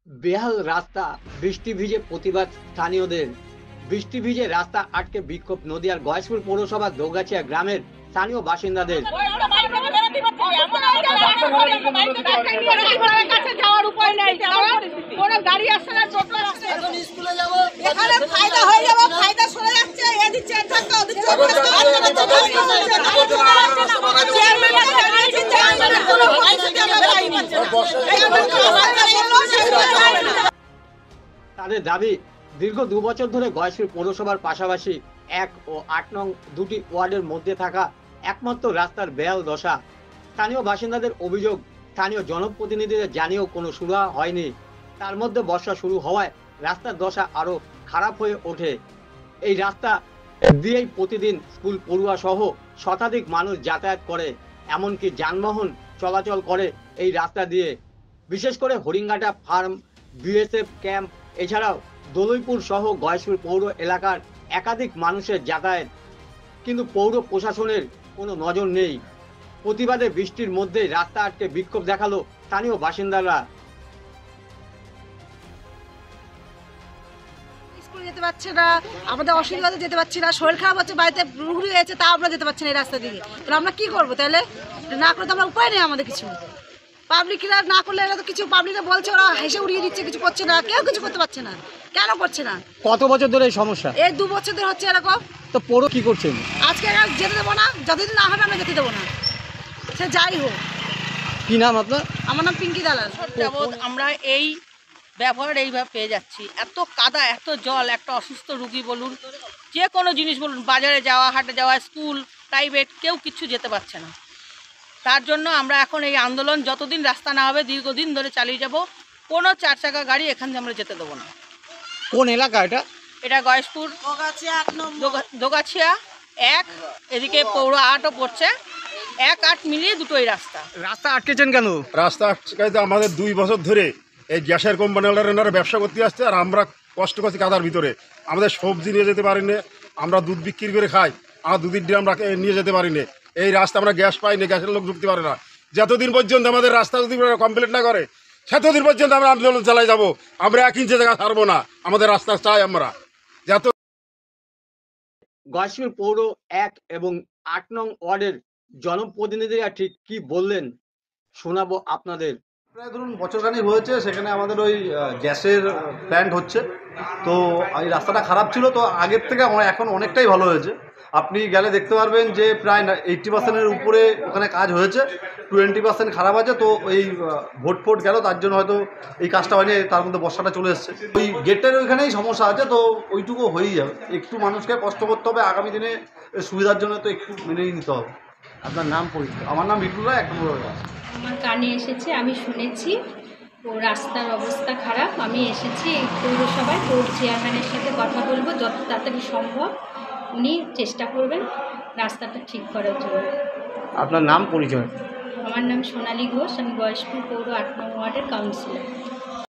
বেহাল রাস্তা, বৃষ্টি ভিজে প্রতিবাদ স্থানীয়দের। বৃষ্টি ভিজে রাস্তা আটকে বিক্ষোভ নদিয়ার গয়েশপুর পৌরসভার দৌগাছিয়া গ্রামের স্থানীয় বাসিন্দাদের। তাদের দাবি, দীর্ঘ 2 বছর ধরে গয়েশপুর পৌরসভার পাশাপাশি 1 ও 8 নং দুটি ওয়ার্ডের মধ্যে থাকা একমাত্র রাস্তার বেহাল দশা। স্থানীয় বাসিন্দাদের অভিযোগ, স্থানীয় জনপ্রতিনিধিদের জানিয়েও কোনো সুরাহা হয়নি। তার মধ্যে বর্ষা শুরু হওয়ায় রাস্তার দশা আরো খারাপ হয়ে ওঠে। এই রাস্তা দিয়েই প্রতিদিন স্কুল পড়ুয়া সহ শতাধিক মানুষ যাতায়াত করে, এমনকি যানবাহন চলাচল করে এই রাস্তা দিয়ে। বিশেষ করে হরিঙ্গাটা ফার্ম, বিএসএফ ক্যাম্প, এছাড়াও দলইপুর সহ গয়েশপুর পৌর এলাকার একাধিক মানুষের যাতায়াত, কিন্তু পৌর প্রশাসনের কোনো নজর নেই। প্রতিবাদে বৃষ্টির মধ্যে রাস্তা আটকে বিক্ষোভ দেখালো স্থানীয় বাসিন্দারা। স্কুলে যেতে পারছে না, আমাদের অসুবিধাতে যেতে পারছি না, শরীর খারাপ হচ্ছে, বাড়িতে রুগী হয়েছে, তা আমরা যেতে পারছি না এই রাস্তা দিয়ে। তাহলে আমরা কি করবো? তাহলে না করে তো আমরা উপায় নেই আমাদের কিছু। পাবলিকরা না করলে এরা তো কিছু, পাবলিকরা বলছে, ওরা হেসে উড়িয়ে দিচ্ছে, কিছু করছে না, কেউ কিছু করতে পারছে না। কেন করছে না? কত বছর ধরে এই সমস্যা? এই 2 বছর ধরে হচ্ছে এরকম। তো পৌর কি করছেন? আজকে আর যেতে দেবো না, যতদিন না হবে আমরা যেতে দেবো না, সে যাই হোক। কি নাম আপনার? আমার নাম পিঙ্কি দালাল। যাবৎ আমরা এই ব্যবহার এইভাবে পেয়ে যাচ্ছি, এত কাদা, এত জল, একটা অসুস্থ রুগী বলুন, যে কোনো জিনিস বলুন, বাজারে যাওয়া, হাটে যাওয়া, স্কুল, প্রাইভেট, কেউ কিছু যেতে পারছে না। তার জন্য আমরা এখন এই আন্দোলন যতদিন রাস্তা না হবে দীর্ঘদিন ধরে চালিয়ে যাব। কোনো 4 চাকা গাড়ি এখান থেকে আমরা যেতে দেবো না। কোন এলাকা এটা? এটা গয়েশপুর দোগাছিয়া 1, এদিকে পৌর 8ও পড়ছে, 1, 8 মিলিয়ে দুটোই রাস্তা। রাস্তা আটকেছেন কেন? রাস্তা আটকাইতে আমাদের 2 বছর ধরে এই গ্যাসের কোম্পানিওয়ালারা ব্যবসা করতে আসছে, আর আমরা কষ্ট করছি কাদার ভিতরে। আমাদের সবজি নিয়ে যেতে পারি না, আমরা দুধ বিক্রি করে খাই, আর দুধের ড্রাম নিয়ে যেতে পারি না। এই রাস্তা আমরা গ্যাস পাই না, গ্যাসের লোক ঢুকতে পারে না। যতদিন পর্যন্ত আমাদের রাস্তা যদি কমপ্লিট না করে, সেতদিন পর্যন্ত আমরা আন্দোলন চালাই যাব। আমরা 1 ইঞ্চি জায়গা ছাড়বো না, আমাদের রাস্তা চাই আমরা। যত গয়েশপুর পৌর 1 এবং 8 নং ওয়ার্ডের জনপ্রতিনিধিরা ঠিক কি বললেন শোনাবো আপনাদের। প্রায় ধরুন বছরখানেক হয়েছে, সেখানে আমাদের ওই গ্যাসের প্ল্যান্ট হচ্ছে। তো এই রাস্তাটা খারাপ ছিল, তো আগের থেকে আমার এখন অনেকটাই ভালো হয়েছে। আপনি গেলে দেখতে পারবেন যে প্রায় 80%-এর উপরে ওখানে কাজ হয়েছে, 20% খারাপ আছে। তো এই ভোট গেল, তার জন্য হয়তো এই কাজটা হয়নি, তার মধ্যে বর্ষাটা চলে এসছে। ওই গেটের ওইখানেই সমস্যা আছে, তো ওইটুকু হয়েই যাবে। একটু মানুষকে কষ্ট করতে হবে, আগামী দিনে সুবিধার জন্য তো একটু মেনেই নিতে হবে। আপনার নাম পরিচয়? আমার নাম বিটুল রায়, 1 নম্বর ওয়ার্ড। আমার কানে এসেছে, আমি শুনেছি ও রাস্তার অবস্থা খারাপ। আমি এসেছি এই পৌরসভায়, পৌর চেয়ারম্যানের সাথে কথা বলবো, যত তাড়াতাড়ি সম্ভব উনি চেষ্টা করবেন রাস্তাটা ঠিক করার জন্য। আপনার নাম পরিচয়? আমার নাম সোনালী ঘোষ, আমি গয়েশপুর পৌর 8 নং ওয়ার্ডের কাউন্সিলর।